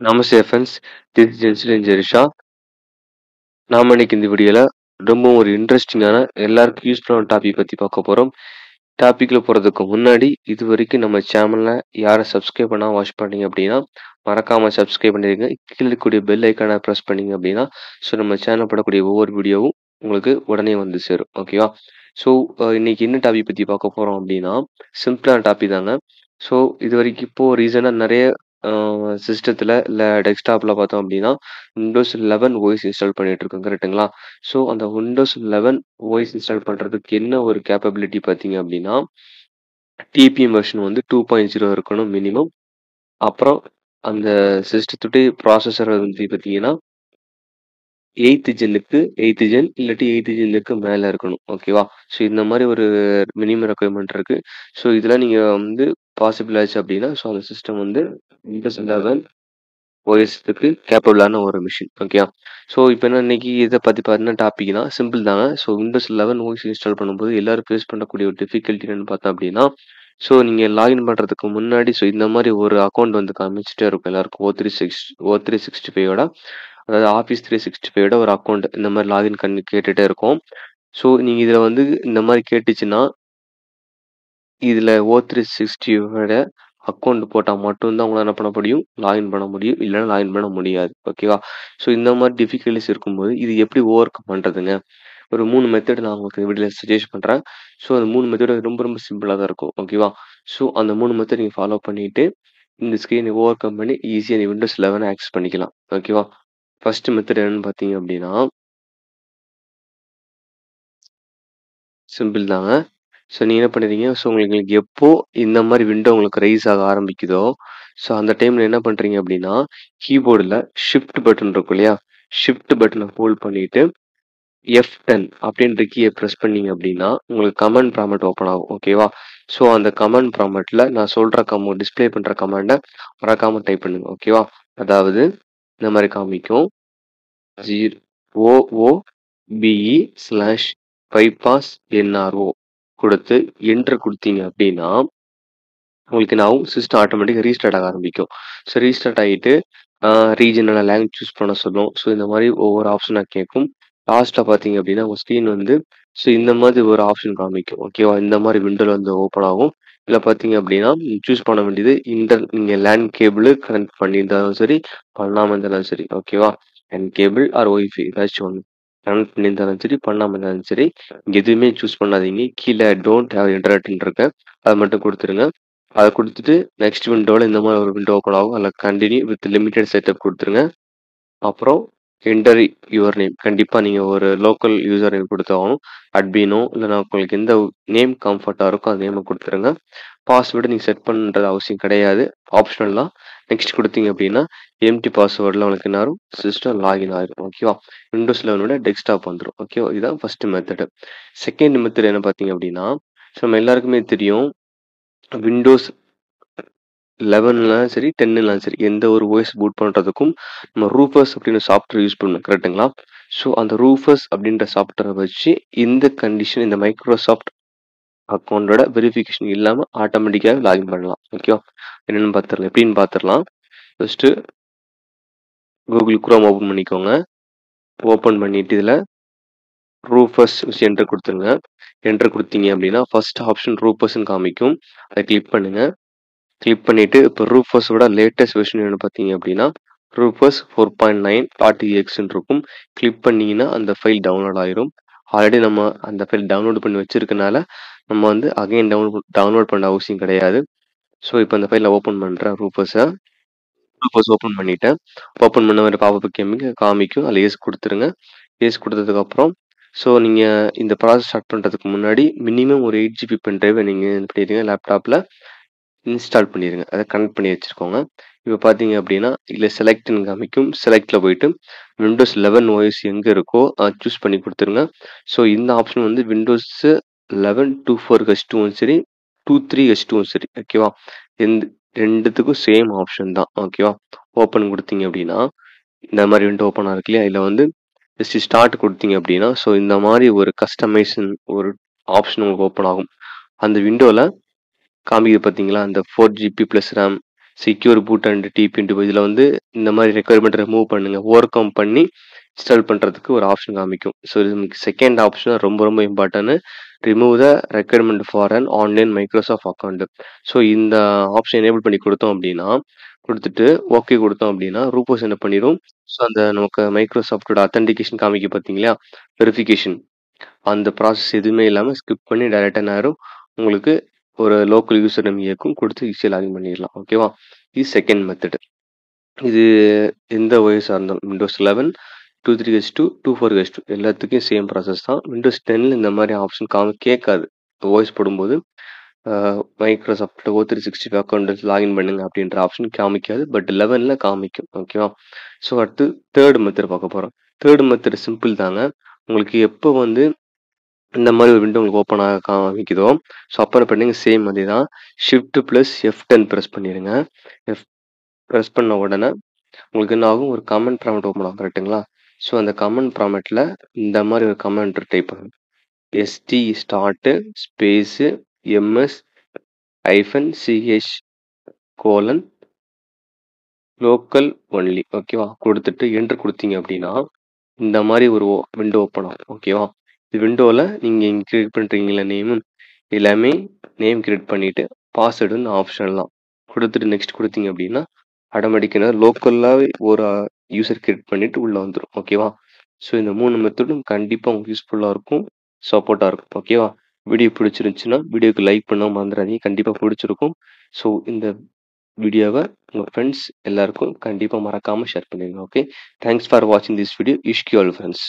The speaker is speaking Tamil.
Namaste friends, this is Jensil Jerisha. நாம இன்னைக்கு இந்த வீடியோல ரொம்ப ஒரு இன்ட்ரெஸ்டிங்கான எல்லாருக்கும் யூஸ்ஃபுல்லான டாபிக் பத்தி பார்க்க போறோம். டாபிக்ல போறதுக்கு முன்னாடி இது வரைக்கும் நம்ம சேனல்ல யாரும் சப்ஸ்கிரைப் பண்ணாம வாட்ச் பண்ணீங்க அப்படின்னா மறக்காம சப்ஸ்கிரைப் பண்ணிருங்க. கீழே இருக்கக்கூடிய பெல் ஐக்கானை ப்ரெஸ் பண்ணீங்க அப்படின்னா நம்ம சேனல் போடக்கூடிய ஒவ்வொரு வீடியோவும் உங்களுக்கு உடனே வந்து சேரும். ஓகேவா? ஸோ இன்னைக்கு என்ன டாபிக் பத்தி பார்க்க போறோம் அப்படின்னா சிம்பிளான டாபிக் தாங்க. ஸோ இது வரைக்கும் இப்போ ரீசெண்டாக நிறைய சிஸ்டத்தில் இல்லை டெஸ்க்டாப்பில் பார்த்தோம் அப்படின்னா விண்டோஸ் 11 ஓஎஸ் இன்ஸ்டால் பண்ணிட்டு இருக்கோம், கரெக்ட்டுங்களா? ஸோ அந்த விண்டோஸ் 11 ஓஎஸ் இன்ஸ்டால் பண்ணுறதுக்கு என்ன ஒரு கேப்பபிலிட்டி பார்த்தீங்க அப்படின்னா டிபிஎம் வெர்ஷன் வந்து 2.0 இருக்கணும் மினிமம். அப்புறம் அந்த சிஸ்டத்துடைய ப்ராசஸர் வந்து பார்த்தீங்கன்னா 8th ஜென் இல்லாட்டி 8th ஜென்னுக்கு மேலே இருக்கணும். ஓகேவா? ஸோ இந்த மாதிரி ஒரு மினிமம் ரெக்குயர்மெண்ட் இருக்கு. ஸோ இதெல்லாம் நீங்கள் வந்து பாசிபிள் ஆச்சு அப்படின்னா ஸோ அந்த சிஸ்டம் வந்து விண்டோஸ் 11 ஓஎஸ்க்கு கேப்பபிளான ஒரு மிஷின். ஓகே. ஸோ இப்போ என்ன இன்னைக்கு இதை பற்றி பார்த்தீங்கன்னா டாபிக்னா சிம்பிள் தாங்க. ஸோ விண்டோஸ் 11 ஓஎஸ் இன்ஸ்டால் பண்ணும்போது எல்லாரும் ஃபேஸ் பண்ணக்கூடிய ஒரு டிஃபிகல்ட்டி என்னன்னு பார்த்தோம் அப்படின்னா ஸோ நீங்கள் லாகின் பண்ணுறதுக்கு முன்னாடி ஸோ இந்த மாதிரி ஒரு அக்கௌண்ட் வந்து காமிச்சிட்டே இருக்கும் எல்லாருக்கும். O365 அதாவது ஆஃபீஸ் 365 ஒரு அக்கௌண்ட் இந்த மாதிரி லாகின் பண்ணி கேட்டுகிட்டே இருக்கும். ஸோ நீங்கள் இதில் வந்து இந்த மாதிரி கேட்டுச்சுன்னா இதில் O365 அக்கௌண்ட் போட்டால் மட்டும்தான் உங்களால் என்ன பண்ண முடியும், லாகின் பண்ண முடியும். இல்லைன்னா லாகின் பண்ண முடியாது. ஓகேவா? ஸோ இந்த மாதிரி டிஃபிகல்ட்டிஸ் இருக்கும்போது இது எப்படி ஓவர் கம் பண்ணுறதுங்க? ஒரு 3 மெத்தட் நான் உங்களுக்கு வீடியோவில் சஜஸ்ட் பண்ணுறேன். ஸோ அந்த 3 மெத்தட் ரொம்ப ரொம்ப சிம்பிளாக தான் இருக்கும். ஓகேவா? ஸோ அந்த 3 மெத்தட் நீங்கள் ஃபாலோ பண்ணிவிட்டு இந்த ஸ்க்ரீனை ஓவர் கம் பண்ணி ஈஸியாக நீ விண்டோஸ் 11 ஆக்சஸ் பண்ணிக்கலாம். ஓகேவா? ஃபர்ஸ்ட் மெத்தட் என்னன்னு பார்த்தீங்க அப்படின்னா சிம்பிள் தாங்க. ஸோ நீங்கள் என்ன பண்ணுறீங்க, ஸோ உங்களுக்கு எப்போ இந்த மாதிரி விண்டோ உங்களுக்கு ரைஸ் ஆக ஆரம்பிக்குதோ ஸோ அந்த டைமில் என்ன பண்ணுறீங்க அப்படின்னா கீபோர்டில் ஷிஃப்ட் பட்டன் இருக்கும் இல்லையா, ஷிஃப்ட் பட்டனை ஹோல்ட் பண்ணிவிட்டு F10 அப்படின்ற கீயை ப்ரெஸ் பண்ணீங்க அப்படின்னா உங்களுக்கு கமெண்ட் ப்ராம்ப்ட் ஓப்பன் ஆகும். ஓகேவா? ஸோ அந்த கமெண்ட் ப்ராம்ப்டில் நான் சொல்கிற டிஸ்பிளே பண்ணுற கமெண்டை மறக்காமல் டைப் பண்ணுங்க. ஓகேவா? அதாவது இந்த மாதிரி காமிக்கும் OOBE/bypass/NRO கொடுத்து என்டர் கொடுத்தீங்க அப்படின்னா உங்களுக்கு நான் சிஸ்டம் ஆட்டோமேட்டிக்காக ரீஸ்டார்ட் ஆக ஆரம்பிக்கும். ஸோ ரீஸ்டார்ட் ஆகிட்டு ரீஜனல் லாங்குவேஜ் சூஸ் பண்ண சொல்லும். ஸோ இந்த மாதிரி ஒவ்வொரு ஆப்ஷனாக கேட்கும். லாஸ்ட்டில் பார்த்தீங்க அப்படின்னா உங்கள் ஸ்க்ரீன் வந்து ஸோ இந்த மாதிரி ஒரு ஆப்ஷன் காமிக்கும். ஓகேவா? இந்த மாதிரி விண்டோவில் வந்து ஓப்பன் ஆகும். இதில் பார்த்தீங்க அப்படின்னா சூஸ் பண்ண வேண்டியது நீங்கள் லேண்ட் கேபிள் கனெக்ட் பண்ணியிருந்தாலும் சரி, பண்ணாமல் இருந்தாலும் சரி. ஓகேவா? லேண்ட் கேபிள் ஆர் ஒய்ஃபை ஏதாச்சும் ஒன்று கனெக்ட் பண்ணியிருந்தாலும் சரி, பண்ணாமல் இருந்தாலும் சரி, எதுவுமே சூஸ் பண்ணாதீங்க. கீழே டோன்ட் ஹேவ் இன்டர்நெட்னு இருக்கேன், அதை மட்டும் கொடுத்துருங்க. அதை கொடுத்துட்டு நெக்ஸ்ட் விண்டோவில் இந்த மாதிரி ஒரு விண்டோ ஓப்பன் ஆகும். அதில் கண்டினியூ வித் லிமிடெட் செட்டப் கொடுத்துருங்க. அப்புறம் என்டர் யுவர் நேம், கண்டிப்பாக நீங்கள் ஒரு லோக்கல் யூசர் நேம் கொடுத்தாகணும். அட்மினோ இல்லைனா உங்களுக்கு எந்த நேம் கம்ஃபர்ட்டாக இருக்கோ அந்த நேமை கொடுத்துருங்க. பாஸ்வேர்டு நீங்கள் செட் பண்ணுறது அவசியம் கிடையாது, ஆப்ஷனல் தான். நெக்ஸ்ட் கொடுத்தீங்க அப்படின்னா எம்டி பாஸ்வேர்டில் உங்களுக்கு என்ன ஆகும், சிஸ்டம் லாகின் ஆகிடும். ஓகேவா? விண்டோஸ் 11 டெஸ்க்டாப் வந்துடும். ஓகேவா? இதுதான் ஃபர்ஸ்ட் மெத்தடு. செகண்ட் மெத்தட் என்ன பார்த்தீங்க அப்படின்னா நம்ம எல்லாருக்குமே தெரியும் விண்டோஸ் 11லாம் சரி 10லாம் சரி எந்த ஒரு ஓஎஸ் பூட் பண்ணுறதுக்கும் நம்ம ரூஃபர்ஸ் அப்படின்னு சாஃப்ட்வேர் யூஸ் பண்ணணும், கரெக்டுங்களா? ஸோ அந்த ரூஃபர்ஸ் அப்படின்ற சாஃப்ட்வேரை வச்சு இந்த கண்டிஷன் இந்த மைக்ரோசாஃப்ட் அக்கௌண்ட்டோட வெரிஃபிகேஷன் இல்லாமல் ஆட்டோமேட்டிக்காக லாகின் பண்ணலாம். ஓகேவா? என்னென்னு பார்த்துடலாம், எப்படின்னு பார்த்துடலாம். ஃபஸ்ட்டு கூகுள் குரோம் ஓப்பன் பண்ணிக்கோங்க. ஓப்பன் பண்ணிட்டு இதில் ரூஃபர்ஸ் வச்சு என்டர் கொடுத்துருங்க. என்டர் கொடுத்தீங்க அப்படின்னா ஃபர்ஸ்ட் ஆப்ஷன் ரூஃபர்ஸ்ன்னு காமிக்கும், அதை கிளிக் பண்ணுங்கள். கிளிக் பண்ணிவிட்டு இப்போ ரூஃபர்ஸோட லேட்டஸ்ட் வெர்ஷன் என்ன பார்த்தீங்க அப்படின்னா ரூஃபர்ஸ் 4.9 RTXன்னு இருக்கும். கிளிக் பண்ணிங்கன்னா அந்த ஃபைல் டவுன்லோட் ஆயிரும். ஆல்ரெடி நம்ம அந்த ஃபைல் டவுன்லோட் பண்ணி வச்சுருக்கனால நம்ம வந்து அகைன் டவுன்லோட் பண்ண அவசியம் கிடையாது. ஸோ இப்போ அந்த ஃபைலை ஓப்பன் பண்ணுறேன். ரூஃபர்ஸ் ஓப்பன் பண்ணிவிட்டேன். ஓப்பன் பண்ண ஒரு பாப்பப் காமிக்கும், அதில் ஏஸ் கொடுத்துருங்க. ஏஸ் கொடுத்ததுக்கப்புறம் ஸோ நீங்கள் இந்த ப்ராசஸ் ஸ்டார்ட் பண்ணுறதுக்கு முன்னாடி மினிமம் ஒரு 8 GB பென் ட்ரைவை நீங்கள் என்ன பண்ணிடுங்க லேப்டாப்பில் இன்ஸ்டால் பண்ணிடுங்க, அதை கனெக்ட் பண்ணி வச்சுருக்கோங்க. இப்போ பார்த்தீங்க அப்படின்னா இதில் செலக்ட்னு காமிக்கும். செலக்டில் போயிட்டு விண்டோஸ் 11 ஓஎஸ் எங்கே இருக்கோ அதை சூஸ் பண்ணி கொடுத்துருங்க. ஸோ இந்த ஆப்ஷன் வந்து விண்டோஸ் 11 24H2வும் சரி 23H2வும் சரி. ஓகேவா? ரெண்டுத்துக்கும் சேம் ஆப்ஷன் தான். ஓகேவா? ஓப்பன் கொடுத்தீங்க அப்படின்னா இந்த மாதிரி விண்டோ ஓப்பன் ஆகிருக்கு இல்லையா, இதில் வந்து ஜஸ்ட் ஸ்டார்ட் கொடுத்தீங்க அப்படின்னா ஸோ இந்த மாதிரி ஒரு கஸ்டமைசேஷன் ஒரு ஆப்ஷன் உங்களுக்கு ஓப்பன் ஆகும். அந்த விண்டோவில் காமிக்குது பார்த்தீங்களா, அந்த 4GB + RAM secure boot and டிபின்ட்டு இதில் வந்து இந்த மாதிரி ரெக்குயர்மெண்ட் ரிமூவ் பண்ணுங்கள், ஓவர் கம் பண்ணி இன்ஸ்டால் பண்ணுறதுக்கு ஒரு ஆப்ஷன் காமிக்கும். ஸோ இது செகண்ட் ஆப்ஷன் ரொம்ப ரொம்ப important. Remove the requirement for an online Microsoft account. So இந்த ஆப்ஷன் எனேபிள் பண்ணி கொடுத்தோம் அப்படின்னா, கொடுத்துட்டு ஓகே கொடுத்தோம் அப்படின்னா ரூபோஸ் என்ன பண்ணிடும், ஸோ அந்த நமக்கு மைக்ரோசாஃப்டோட அத்தன்டிகேஷன் காமிக்க பார்த்தீங்களா, வெரிஃபிகேஷன், அந்த ப்ராசஸ் எதுவுமே இல்லாமல் ஸ்கிப் பண்ணி டைரெக்டாக நேரம் உங்களுக்கு ஒரு லோக்கல் யூசர் நேம் இயக்கும் கொடுத்து ஈஸியாக லாகின் பண்ணிடலாம். ஓகேவா? இது செகண்ட் மெத்தடு. இது எந்த ஓஎஸாக இருந்தாலும் விண்டோஸ் 11, 23H2, 24H2 எல்லாத்துக்கும் சேம் ப்ராசஸ் தான். விண்டோஸ் 10ல் இந்த மாதிரி ஆப்ஷன் கேட்காது. ஓஎஸ் போடும்போது மைக்ரோசாஃப்ட் O365 அக்கௌண்ட் லாகின் பண்ணுங்க அப்படின்ற ஆப்ஷன் காமிக்காது. பட் 11ல் காமிக்கும். ஓகேவா? ஸோ அடுத்து தேர்ட் மெத்தட் பார்க்க போகிறோம். தேர்ட் மெத்தட் சிம்பிள் தாங்க. உங்களுக்கு எப்போ வந்து இந்த மாதிரி ஒரு விண்டோ உங்களுக்கு ஓப்பன் ஆக காமிக்குதோ, ஸோ அப்போ பண்ணுங்க சேம் அதே தான். ஷிஃப்ட் ப்ளஸ் F10 ப்ரெஸ் பண்ணிடுங்க. ப்ரெஸ் பண்ண உடனே உங்களுக்கு என்ன ஆகும், ஒரு கமெண்ட் ப்ராம்ப்ட் ஓப்பன் ஆகும். கரெக்டுங்களா? ஸோ அந்த கமெண்ட் ப்ராம்ப்டில் இந்த மாதிரி ஒரு கமெண்ட் டைப் பண்ணுங்க. ST start space MS -CH colon local only. ஓகேவா? கொடுத்துட்டு என்டர் கொடுத்தீங்க அப்படின்னா இந்த மாதிரி ஒரு விண்டோ ஓப்பன் ஆகும். ஓகேவா? இந்த விண்டோவில் நீங்கள் இங்கே கிரியேட் பண்ணுறீங்களா நேமு, எல்லாமே நேம் கிரியேட் பண்ணிவிட்டு பாஸ்வேர்டுன்னு ஆப்ஷன்லாம் கொடுத்துட்டு நெக்ஸ்ட் கொடுத்தீங்க அப்படின்னா ஆட்டோமேட்டிக்காக லோக்கலாகவே ஒரு யூசர் கிரியேட் பண்ணிவிட்டு உள்ளே வந்துடும். ஓகேவா? ஸோ இந்த 3 மெத்தடும் கண்டிப்பாக உங்களுக்கு யூஸ்ஃபுல்லாக இருக்கும், சப்போர்ட்டாக இருக்கும். ஓகேவா? வீடியோ பிடிச்சிருந்துச்சுன்னா வீடியோக்கு லைக் பண்ண மறந்துடாதீங்க. கண்டிப்பாக பிடிச்சிருக்கும். ஸோ இந்த வீடியோவை உங்கள் ஃப்ரெண்ட்ஸ் எல்லாருக்கும் கண்டிப்பாக மறக்காமல் ஷேர் பண்ணிடுங்க. ஓகே, தேங்க்ஸ் ஃபார் வாட்சிங் this video. Wish you all friends.